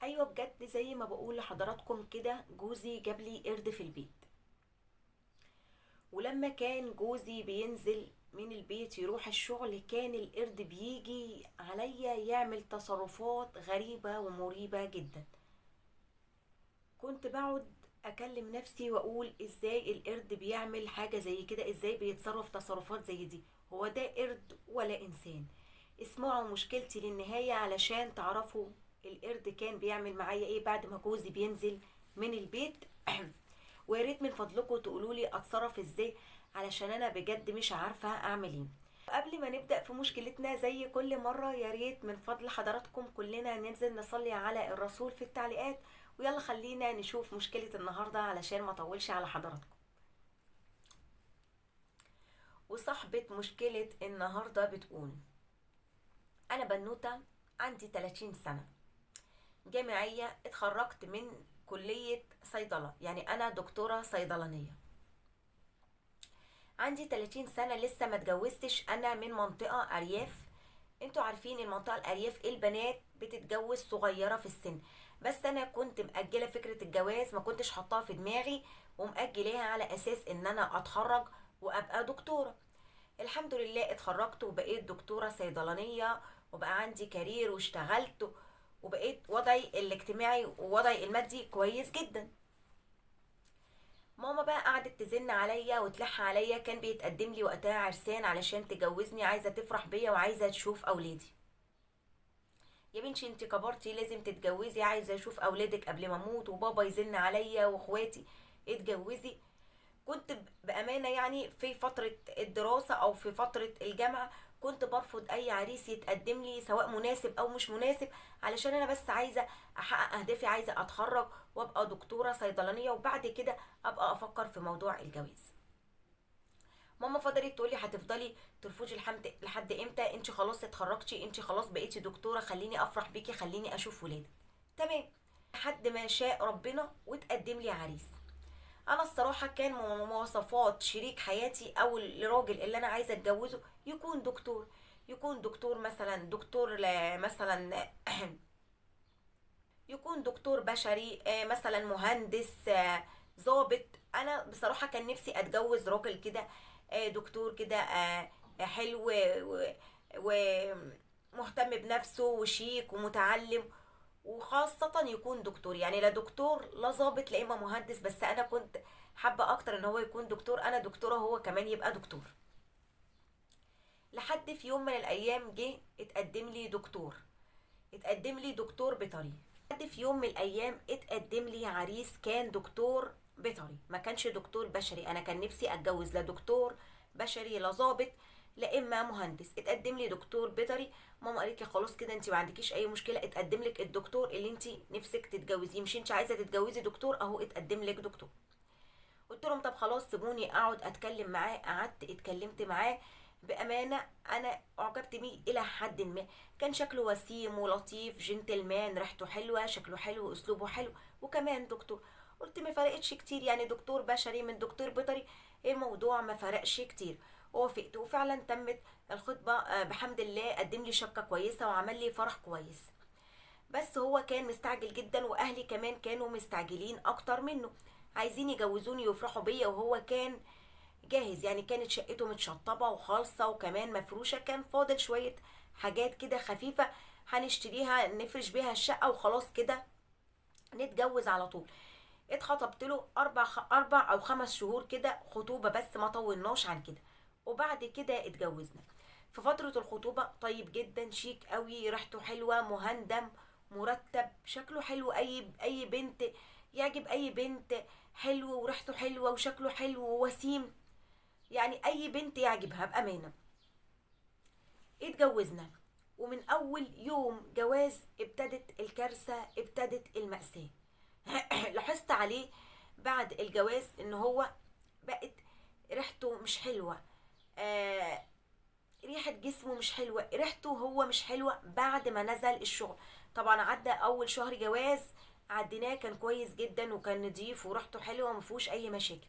ايوه بجد زي ما بقول لحضراتكم كده، جوزي جاب لي قرد في البيت. ولما كان جوزي بينزل من البيت يروح الشغل، كان القرد بيجي عليا يعمل تصرفات غريبة ومريبة جدا. كنت بقعد اكلم نفسي واقول ازاي القرد بيعمل حاجة زي كده، ازاي بيتصرف تصرفات زي دي؟ هو ده قرد ولا انسان؟ اسمعوا مشكلتي للنهاية علشان تعرفوا القرد كان بيعمل معايا ايه بعد ما جوزي بينزل من البيت. ويا ريت من فضلكم تقولوا لي اتصرف ازاي، علشان انا بجد مش عارفة اعمل ايه. قبل ما نبدأ في مشكلتنا زي كل مرة، يا ريت من فضل حضراتكم كلنا ننزل نصلي على الرسول في التعليقات. ويلا خلينا نشوف مشكلة النهاردة علشان ما اطولش على حضراتكم. وصاحبة مشكلة النهاردة بتقول: انا بنوتة، عندي 30 سنة، جامعية، اتخرجت من كلية صيدلة، يعني انا دكتورة صيدلانية. عندي 30 سنة لسه ما اتجوزتش، انا من منطقة ارياف. انتوا عارفين المنطقة الارياف البنات بتتجوز صغيرة في السن. بس انا كنت مأجلة فكرة الجواز، ما كنتش حطاها في دماغي، ومأجلاها على اساس ان انا اتخرج وابقى دكتورة. الحمد لله اتخرجت وبقيت دكتورة صيدلانية، وبقى عندي كارير واشتغلت، وبقيت وضعي الاجتماعي ووضعي المادي كويس جدا. ماما بقى قعدت تزن عليا وتلح عليا، كان بيتقدم لي وقتها عرسان علشان تجوزني، عايزة تفرح بيا وعايزة تشوف اولادي. يا بنتي انت كبرتي لازم تتجوزي، عايزة اشوف اولادك قبل ما اموت، وبابا يزن عليا واخواتي اتجوزي. كنت بأمانة يعني في فترة الدراسة أو في فترة الجامعة كنت برفض أي عريس يتقدم لي، سواء مناسب أو مش مناسب، علشان أنا بس عايزة أحقق أهدافي، عايزة أتخرج وأبقى دكتورة صيدلانية، وبعد كده أبقى أفكر في موضوع الجواز. ماما فضلت تقولي هتفضلي ترفضي لحد امتى؟ انت خلاص اتخرجتي، انت خلاص بقيتي دكتورة، خليني افرح بيكي، خليني اشوف ولادك. تمام. لحد ما شاء ربنا وتقدم لي عريس. انا الصراحه كان مواصفات شريك حياتي او الراجل اللي انا عايزه اتجوزه يكون دكتور. يكون دكتور مثلا، دكتور مثلا يكون دكتور بشري، مثلا مهندس، ضابط. انا بصراحه كان نفسي اتجوز راجل كده، دكتور كده، حلو ومهتم بنفسه وشيك ومتعلم. وخاصة يكون دكتور، يعني لا دكتور لا ضابط لا اما مهندس، بس انا كنت حابة اكتر ان هو يكون دكتور، انا دكتورة هو كمان يبقى دكتور. لحد في يوم من الايام جه اتقدم لي دكتور، اتقدم لي دكتور بيطري. لحد في يوم من الايام اتقدم لي عريس كان دكتور بيطري، ما كانش دكتور بشري. انا كان نفسي اتجوز لا دكتور بشري لا ضابط لا اما مهندس، اتقدم لي دكتور بيطري. ماما قالت لي خلاص كده انت ما عندكيش اي مشكله، اتقدم لك الدكتور اللي انت نفسك تتجوزيه، مش انت عايزه تتجوزي دكتور؟ اهو اتقدم لك دكتور. قلت لهم طب خلاص سيبوني اقعد اتكلم معاه. قعدت اتكلمت معاه. بامانه انا اعجبت بيه الى حد ما. كان شكله وسيم ولطيف، جنتلمان، ريحته حلوه، شكله حلو، اسلوبه حلو، وكمان دكتور. قلت ما فرقتش كتير، يعني دكتور بشري من دكتور بيطري، الموضوع ما فرقش كتير. ووافقت وفعلا تمت الخطبه، بحمد الله قدم لي شبكه كويسه وعمل لي فرح كويس. بس هو كان مستعجل جدا، واهلي كمان كانوا مستعجلين اكتر منه، عايزين يجوزوني ويفرحوا بيا، وهو كان جاهز، يعني كانت شقته متشطبة وخالصة وكمان مفروشة، كان فاضل شوية حاجات كده خفيفة هنشتريها نفرش بيها الشقة وخلاص كده نتجوز على طول. اتخطبت له اربع او 5 شهور كده خطوبة، بس ما طولناش عن كده، وبعد كده اتجوزنا. في فترة الخطوبة طيب جدا، شيك قوي، ريحته حلوة، مهندم، مرتب، شكله حلو، اي بنت يعجب اي بنت، حلو وريحته حلوة وشكله حلو ووسيم، يعني اي بنت يعجبها بامانه. اتجوزنا، ومن اول يوم جواز ابتدت الكارثه، ابتدت المأساة. لاحظت عليه بعد الجواز ان هو بقت ريحته مش حلوه، آه ريحه جسمه مش حلوه، ريحته هو مش حلوه بعد ما نزل الشغل. طبعا عدى اول شهر جواز، عديناه كان كويس جدا وكان نضيف وريحته حلوه ومفيهوش اي مشاكل.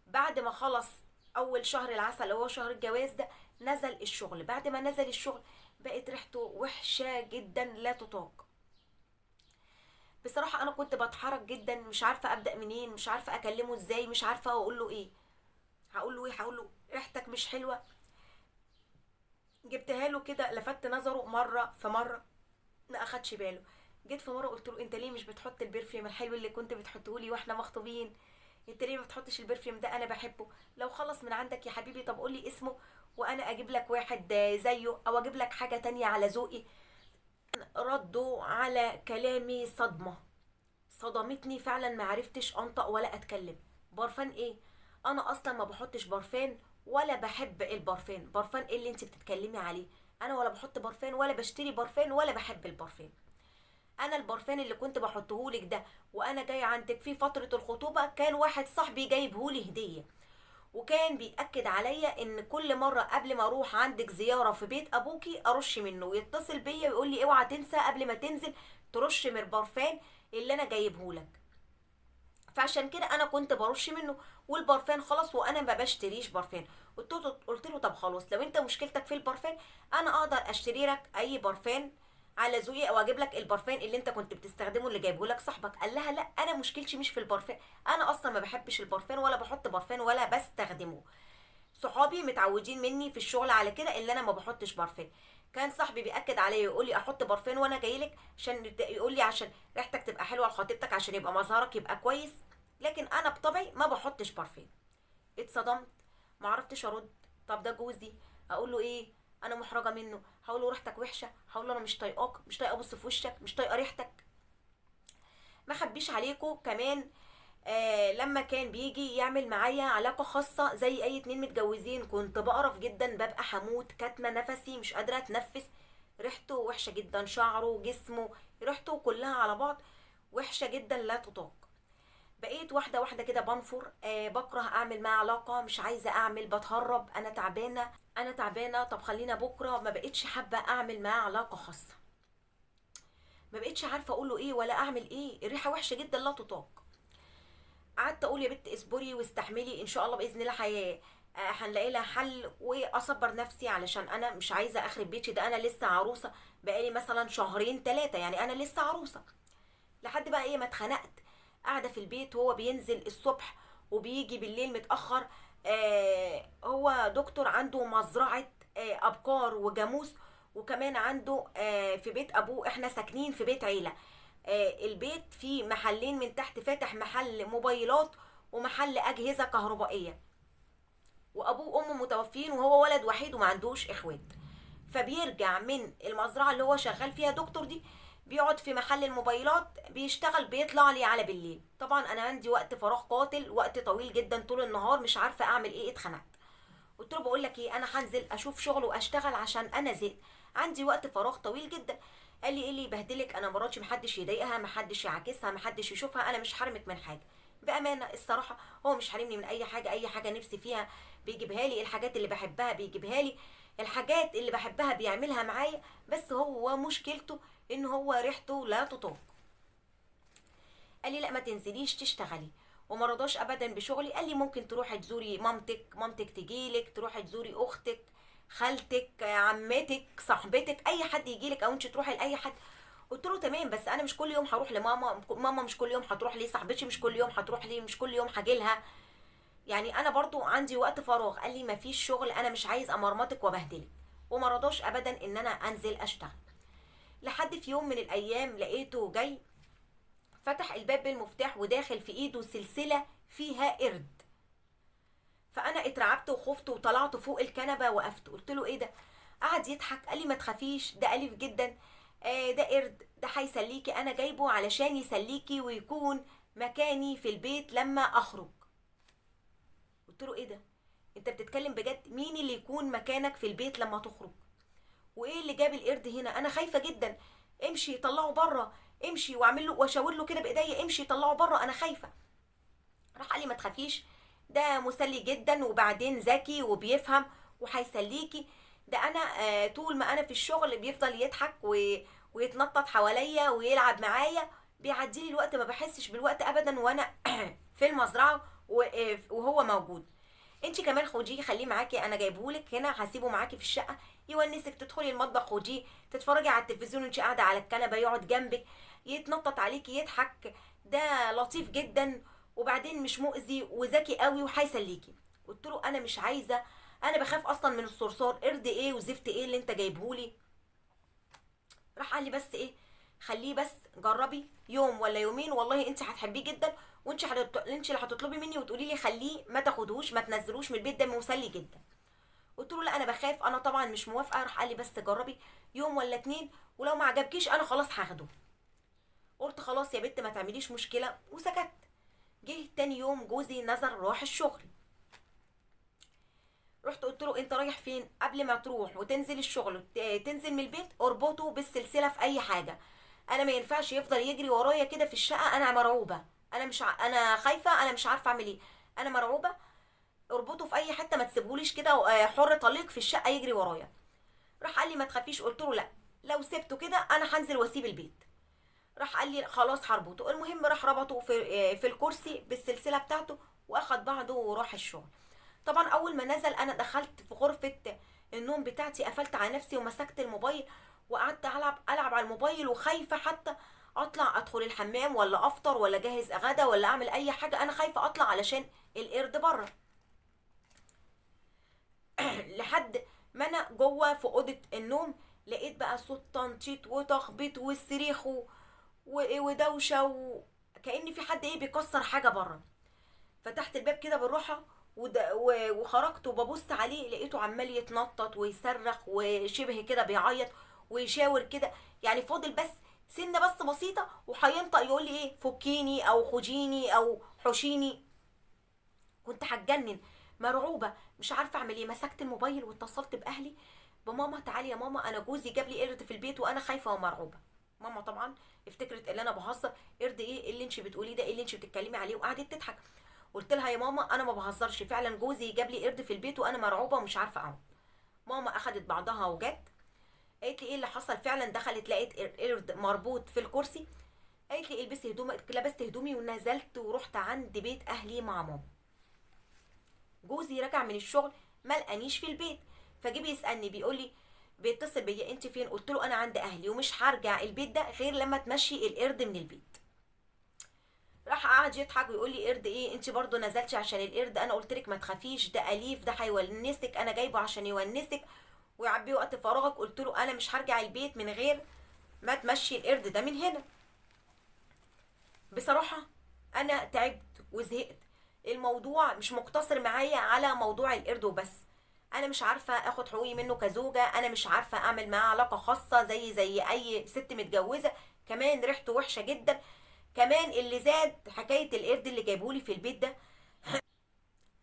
بعد ما خلص اول شهر العسل اللي هو شهر الجواز ده، نزل الشغل. بعد ما نزل الشغل بقت ريحته وحشه جدا لا تطاق. بصراحه انا كنت بتحرج جدا، مش عارفه ابدا منين، مش عارفه اكلمه ازاي، مش عارفه اقول له ايه. هقول له ريحتك مش حلوه. جبتها له كده، لفت نظره مره في مره ما اخدش باله. جيت في مره قلت له انت ليه مش بتحط البرفيوم الحلو اللي كنت بتحطه لي واحنا مخطوبين؟ انت ليه ما بتحطش البرفيوم ده؟ انا بحبه. لو خلص من عندك يا حبيبي طب قول لي اسمه وانا اجيب لك واحد زيه، او اجيب لك حاجه تانية على ذوقي. ردوا على كلامي صدمه، صدمتني فعلا، ما عرفتش انطق ولا اتكلم. برفان ايه؟ انا اصلا ما بحطش برفان ولا بحب البرفان. برفان ايه اللي انت بتتكلمي عليه؟ انا ولا بحط برفان ولا بشتري برفان ولا بحب البرفان. انا البرفان اللي كنت بحطهولك ده وانا جاي عندك في فتره الخطوبه كان واحد صاحبي جايبهولي هديه، وكان بيأكد عليا ان كل مرة قبل ما اروح عندك زيارة في بيت ابوكي ارش منه، ويتصل بيا ويقول لي اوعى تنسى قبل ما تنزل ترش من البرفان اللي انا جايبهولك. فعشان كده انا كنت برش منه، والبرفان خلاص وانا ما بشتريش برفان. قلت له طب خلاص لو انت مشكلتك في البرفان انا اقدر اشتري لك اي برفان على ذوقي، او اجيب لك البرفان اللي انت كنت بتستخدمه اللي جايبه لك صاحبك. قال لها لا، انا مشكلتي مش في البرفان، انا اصلا ما بحبش البرفان ولا بحط برفان ولا بستخدمه. صحابي متعودين مني في الشغل على كده ان انا ما بحطش برفان. كان صاحبي بياكد عليا يقول لي احط برفان وانا جاي لك، عشان يقول لي عشان ريحتك تبقى حلوه لخطيبتك، عشان يبقى مظهرك يبقى كويس. لكن انا بطبعي ما بحطش برفان. اتصدمت، ما عرفتش ارد. طب ده جوزي، اقول له ايه؟ انا محرجه منه. هقول له ريحتك وحشه، هقول له انا مش طايقاك، مش طايقه ابص في وشك، مش طايقه ريحتك. ما خبيش عليكم كمان، لما كان بيجي يعمل معايا علاقة خاصة زي اي اتنين متجوزين كنت بقرف جدا، ببقى هموت، كاتمة نفسي، مش قادرة اتنفس. ريحته وحشة جدا، شعره، جسمه، ريحته كلها على بعض وحشة جدا لا تطاق. بقيت واحدة واحدة كده بنفر، بكره اعمل معاه علاقة، مش عايزة اعمل، بتهرب، انا تعبانة انا تعبانة، طب خلينا بكرة. ما بقيتش حابة اعمل معاه علاقة خاصة، ما بقيتش عارفة اقوله ايه ولا اعمل ايه، الريحة وحشة جدا لا تطاق. قعدت اقول يا بنت اصبري واستحملي، ان شاء الله باذن الله هنلاقي لها حل، واصبر نفسي علشان انا مش عايزه اخرب بيتي. ده انا لسه عروسه بقالي مثلا شهرين ثلاثه، يعني انا لسه عروسه. لحد بقى ايه ما اتخنقت، قاعده في البيت، هو بينزل الصبح وبيجي بالليل متاخر. هو دكتور عنده مزرعه ابقار وجاموس، وكمان عنده في بيت ابوه، احنا ساكنين في بيت عيله. البيت فيه محلين من تحت، فاتح محل موبايلات ومحل اجهزه كهربائيه، وابوه وامه متوفين وهو ولد وحيد وما عندوش اخوات. فبيرجع من المزرعه اللي هو شغال فيها دكتور دي، بيقعد في محل الموبايلات بيشتغل، بيطلع لي على بالليل. طبعا انا عندي وقت فراغ قاتل، وقت طويل جدا طول النهار، مش عارفه اعمل ايه، اتخنقت. قلت له بقول لك ايه، انا هنزل اشوف شغل واشتغل عشان انا زهقت، عندي وقت فراغ طويل جدا. قال لي ايه اللي يبهدلك؟ انا مراتي محدش يضايقها، محدش يعاكسها، محدش يشوفها، انا مش حارمك من حاجه. بامانه الصراحه هو مش حارمني من اي حاجه، اي حاجه نفسي فيها بيجيبها لي، الحاجات اللي بحبها بيجيبها لي، الحاجات اللي بحبها بيعملها معايا، بس هو مشكلته ان هو ريحته لا تطاق. قال لي لا ما تنزليش تشتغلي، وما رضاش ابدا بشغلي. قال لي ممكن تروحي تزوري مامتك، مامتك تجيلك، تروحي تزوري اختك، خالتك، عمتك، صاحبتك، اي حد يجيلك، او انت تروحي لاي حد. قلت له تمام، بس انا مش كل يوم هروح لماما، ماما مش كل يوم هتروح لي، صاحبتي مش كل يوم هتروح لي، مش كل يوم هجيلها، يعني انا برضو عندي وقت فراغ. قال لي مفيش شغل، انا مش عايز امرمطك وبهدلك. وما رضاش ابدا ان انا انزل اشتغل. لحد في يوم من الايام لقيته جاي فتح الباب بالمفتاح وداخل في ايده سلسله فيها قرد. فانا اترعبت وخفت وطلعت فوق الكنبه، وقفت قلت له ايه ده؟ قعد يضحك، قال لي ما تخافيش، ده اليف جدا، ده قرد، ده هيسليكي، انا جايبه علشان يسليكي ويكون مكاني في البيت لما اخرج. قلت له ايه ده؟ انت بتتكلم بجد؟ مين اللي يكون مكانك في البيت لما تخرج؟ وايه اللي جاب القرد هنا؟ انا خايفه جدا. امشي طلعه بره، امشي، واعمل له واشاور له كده بايديا امشي طلعه بره، انا خايفه. راح قال لي ما تخافيش، ده مسلي جدا، وبعدين ذكي وبيفهم وهيسليكي. ده انا طول ما انا في الشغل بيفضل يضحك ويتنطط حواليا ويلعب معايا، بيعدي لي الوقت، ما بحسش بالوقت ابدا وانا في المزرعه وهو موجود. انت كمان خديه خليه معاكي، انا جايبهولك هنا هسيبه معاكي في الشقه يونسك، تدخلي المطبخ خديه، تتفرجي على التلفزيون وانت قاعده على الكنبه، يقعد جنبك يتنطط عليكي يضحك، ده لطيف جدا وبعدين مش مؤذي وذكي قوي وهيسليكي. قلت له انا مش عايزه، انا بخاف اصلا من الصرصار، قرد ايه وزفت ايه اللي انت جايبهولي. راح قال لي بس ايه، خليه بس جربي يوم ولا يومين والله انت هتحبيه جدا، انت اللي هتطلبي مني وتقولي لي خليه ما تاخدهوش ما تنزلوش من البيت، ده مسلي جدا. قلت له لا انا بخاف، انا طبعا مش موافقه. راح قال لي بس جربي يوم ولا اتنين ولو ما عجبكيش انا خلاص هاخده. قلت خلاص يا بت ما تعمليش مشكله وسكت. جه تاني يوم جوزي نزل راح الشغل، رحت قلت له انت رايح فين؟ قبل ما تروح وتنزل الشغل تنزل من البيت اربطه بالسلسله في اي حاجه، انا ما ينفعش يفضل يجري ورايا كده في الشقه، انا مرعوبه، انا مش انا خايفه، انا مش عارفه اعمل ايه، انا مرعوبه، اربطه في اي حته ما تسيبهوليش كده حر طليق في الشقه يجري ورايا. راح قال لي ما تخافيش. قلت له لا لو سبته كده انا هنزل واسيب البيت. راح قال لي خلاص هربطه. المهم راح ربطه في الكرسي بالسلسله بتاعته واخد بعضه وراح الشغل. طبعا اول ما نزل انا دخلت في غرفه النوم بتاعتي، قفلت على نفسي ومسكت الموبايل وقعدت العب على الموبايل، وخايفه حتى اطلع ادخل الحمام ولا افطر ولا اجهز غدا ولا اعمل اي حاجه، انا خايفه اطلع علشان القرد بره. لحد ما انا جوه في اوضه النوم لقيت بقى صوت تنطيط وتخبيط والصريخ ودوشه كأن في حد بيكسر حاجه بره. فتحت الباب كده بالراحه وخرجت وببص عليه لقيته عمال يتنطط ويصرخ وشبه كده بيعيط ويشاور كده، يعني فاضل بس سنه بس بسيطه وهينطق يقول لي فكيني او خجيني او حشيني. كنت هتجنن مرعوبه مش عارفه اعمل ايه. مسكت الموبايل واتصلت باهلي، بماما تعالي يا ماما انا جوزي جاب لي قرد في البيت وانا خايفه ومرعوبه. ماما طبعا افتكرت ان انا بهزر، قرد ايه اللي انت بتقوليه ده، ايه اللي انت بتتكلمي عليه، وقعدت تضحك. قلت لها يا ماما انا ما بهزرش، فعلا جوزي جاب لي قرد في البيت وانا مرعوبه ومش عارفه اقعد. ماما اخدت بعضها وجت، قالت لي ايه اللي حصل؟ فعلا دخلت لقيت قرد مربوط في الكرسي. قالت لي البسي هدومك، لبست هدومي ونزلت ورحت عند بيت اهلي مع ماما. جوزي رجع من الشغل ما لقانيش في البيت، فجي بيسالني بيقول لي بيتصل بيا انت فين؟ قلت له انا عند اهلي ومش هرجع البيت ده غير لما تمشي القرد من البيت. راح قعد يضحك ويقول لي قرد ايه انت برضو نزلتي عشان القرد؟ انا قلت لك ما تخافيش ده اليف ده هيونسك، انا جايبه عشان يونسك ويعبي وقت فراغك. قلت له انا مش هرجع البيت من غير ما تمشي القرد ده من هنا. بصراحه انا تعبت وزهقت، الموضوع مش مقتصر معايا على موضوع القرد وبس، انا مش عارفه اخد حقوقي منه كزوجه، انا مش عارفه اعمل معاه علاقه خاصه زي اي ست متجوزه. كمان ريحته وحشه جدا. كمان اللي زاد حكايه القرد اللي جايبهولي في البيت ده،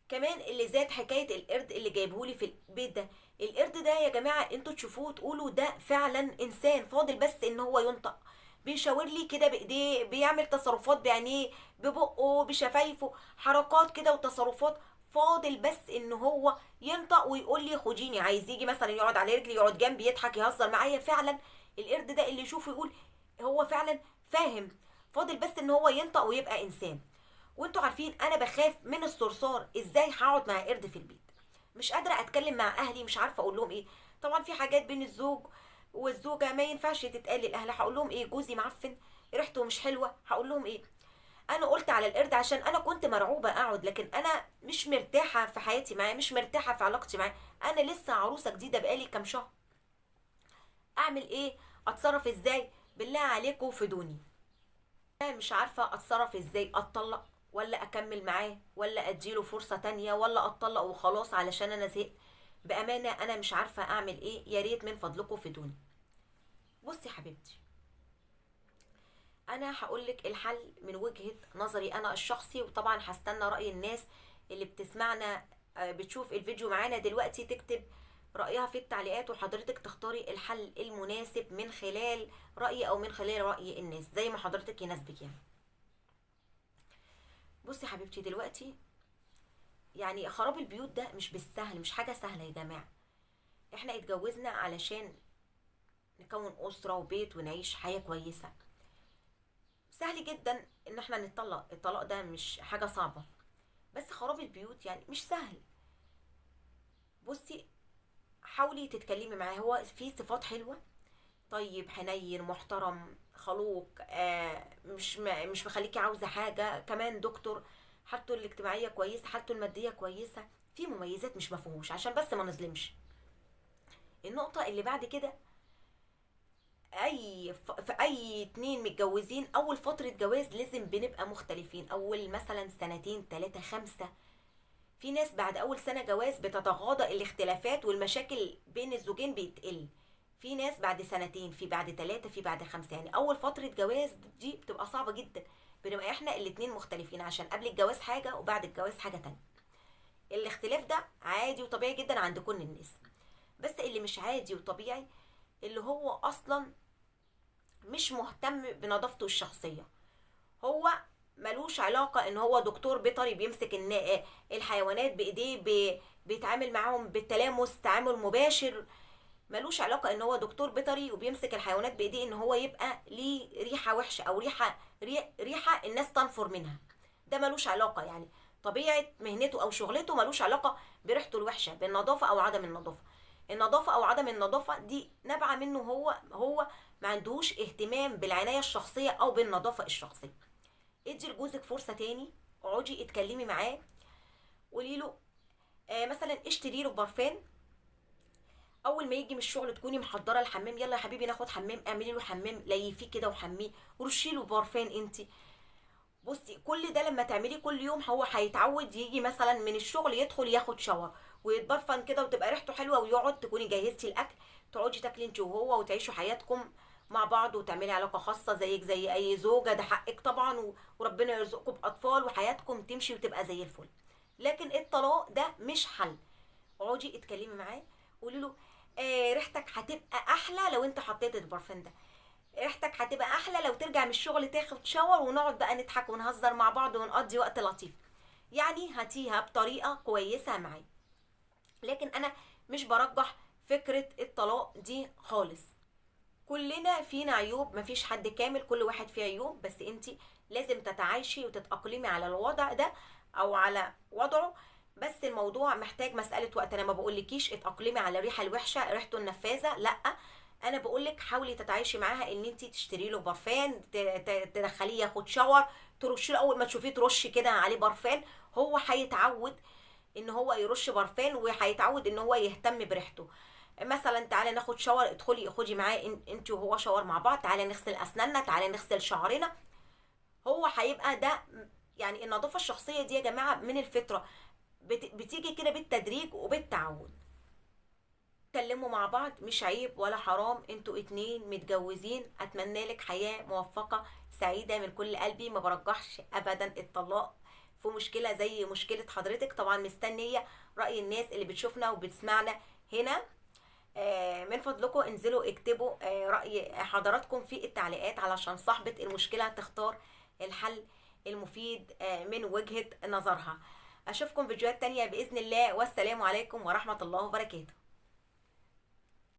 كمان اللي زاد حكايه القرد اللي جايبهولي في البيت ده، القرد ده يا جماعه انتوا تشوفوه تقولوا ده فعلا انسان، فاضل بس ان هو ينطق، بيشاور لي كده بايديه، بيعمل تصرفات بعينيه ببقه بشفايفه، حركات كده وتصرفات، فاضل بس ان هو ينطق ويقول لي خديني، عايز يجي مثلا يقعد على رجلي يقعد جنبي يضحك يهزر معايا. فعلا القرد ده اللي يشوفه يقول هو فعلا فاهم، فاضل بس ان هو ينطق ويبقى انسان. وانتوا عارفين انا بخاف من الصرصار، ازاي هقعد مع قرد في البيت؟ مش قادره اتكلم مع اهلي، مش عارفه اقول لهم ايه. طبعا في حاجات بين الزوج والزوجه ما ينفعش تتقال للاهل، هقول لهم ايه؟ جوزي معفن، ريحته مش حلوه، هقول لهم ايه؟ انا قلت على القرد عشان انا كنت مرعوبه اقعد، لكن انا مش مرتاحه في حياتي معاه، مش مرتاحه في علاقتي معاه، انا لسه عروسه جديده بقالي كام شهر. اعمل ايه؟ اتصرف ازاي؟ بالله عليكم فدوني. انا مش عارفه اتصرف ازاي، اتطلق ولا اكمل معاه ولا اديله فرصه تانية ولا اتطلق وخلاص علشان انا زهقت. بامانه انا مش عارفه اعمل ايه، يا ريت من فضلكم فدوني. بصي حبيبتي، انا هقولك الحل من وجهه نظري انا الشخصي، وطبعا هستنى راي الناس اللي بتسمعنا بتشوف الفيديو معانا دلوقتي تكتب رايها في التعليقات، وحضرتك تختاري الحل المناسب من خلال رايي او من خلال راي الناس زي ما حضرتك يناسبك يعني. بصي يا حبيبتي دلوقتي يعني خراب البيوت ده مش بالسهل، مش حاجة سهلة يا جماعة. احنا اتجوزنا علشان نكون أسرة وبيت ونعيش حياة كويسة. سهل جدا ان احنا نتطلق، الطلاق ده مش حاجة صعبة، بس خراب البيوت يعني مش سهل. بصي حاولي تتكلمي معاه، هو فيه صفات حلوة، طيب حنين محترم خلوق، مش مخليكي عاوزة حاجة، كمان دكتور، حالته الاجتماعية كويسة، حالته المادية كويسة، في مميزات مش مفهوش عشان بس ما نظلمش. النقطة اللي بعد كده، في اي اتنين متجوزين اول فترة جواز لازم بنبقى مختلفين، اول مثلا سنتين تلاتة خمسة. في ناس بعد اول سنة جواز بتتغاضى الاختلافات والمشاكل بين الزوجين بيتقل، في ناس بعد سنتين، في بعد تلاتة، في بعد خمسة. يعني اول فترة جواز دي بتبقى صعبة جدا، بنبقى احنا الاتنين مختلفين عشان قبل الجواز حاجة وبعد الجواز حاجة تانية. الاختلاف ده عادي وطبيعي جدا عند كل الناس، بس اللي مش عادي وطبيعي اللي هو اصلا مش مهتم بنظافته الشخصية. هو ملوش علاقة ان هو دكتور بيطري بيمسك الحيوانات بايديه، بيتعامل معاهم بالتلامس تعامل مباشر. ملوش علاقة ان هو دكتور بيطري وبيمسك الحيوانات بايديه ان هو يبقى ليه ريحة وحشة او ريحة الناس تنفر منها. ده ملوش علاقة، يعني طبيعة مهنته او شغلته ملوش علاقة بريحته الوحشة، بالنظافة او عدم النظافة. النظافة او عدم النظافة دي نابعة منه، هو ما عندوش اهتمام بالعناية الشخصية او بالنظافة الشخصية. ادي لجوزك فرصة تاني، اقعدي اتكلمي معاه، قولي له مثلا اشتري له برفان، اول ما يجي من الشغل تكوني محضره الحمام، يلا يا حبيبي ناخد حمام، اعملي له حمام ليفيه كده وحميه، ورشي له برفان انت. بصي كل ده لما تعمليه كل يوم هو هيتعود يجي مثلا من الشغل يدخل ياخد شاور ويتبرفن كده وتبقى ريحته حلوه، ويقعد تكوني جهزتي الاكل، تقعدي تاكلي انت وهو وتعيشوا حياتكم مع بعض وتعملي علاقه خاصه زيك زي اي زوجه، ده حقك طبعا، وربنا يرزقكم باطفال وحياتكم تمشي وتبقى زي الفل. لكن الطلاق ده مش حل. اقعدي اتكلمي معاه، قولي له ريحتك هتبقى احلى لو انت حطيت البرفان ده، ريحتك هتبقى احلى لو ترجع من الشغل تاخد شاور ونقعد بقى نضحك ونهزر مع بعض ونقضي وقت لطيف. يعني هاتيها بطريقه كويسه معاه. لكن انا مش برجح فكره الطلاق دي خالص. كلنا فينا عيوب، مفيش حد كامل، كل واحد فيه عيوب، بس انتي لازم تتعايشي وتتأقلمي على الوضع ده او على وضعه. بس الموضوع محتاج مسألة وقت، انا ما بقولكيش اتأقلمي على الريحة الوحشة ريحته النفاذة، لا، انا بقولك حاولي تتعايشي معاها ان انتي تشتري له برفان، تدخليه ياخد شاور، ترشي له اول ما تشوفيه ترشي كده عليه برفان. هو هيتعود ان هو يرش برفان وهيتعود ان هو يهتم بريحته. مثلا تعالى ناخد شاور، ادخلي خدي معاه انت وهو شاور مع بعض، تعالى نغسل اسناننا، تعالى نغسل شعرنا. هو هيبقى ده. يعني النظافه الشخصيه دي يا جماعه من الفطره، بتيجي كده بالتدريج وبالتعود. اتكلموا مع بعض، مش عيب ولا حرام، انتوا اتنين متجوزين، اتمنى لك حياه موفقه سعيده من كل قلبي. ما برجحش ابدا الطلاق في مشكله زي مشكله حضرتك. طبعا مستنيه راي الناس اللي بتشوفنا وبتسمعنا هنا. من فضلكم انزلوا اكتبوا رأي حضراتكم في التعليقات علشان صاحبة المشكلة تختار الحل المفيد من وجهة نظرها. اشوفكم فيديوهات تانية بإذن الله، والسلام عليكم ورحمة الله وبركاته.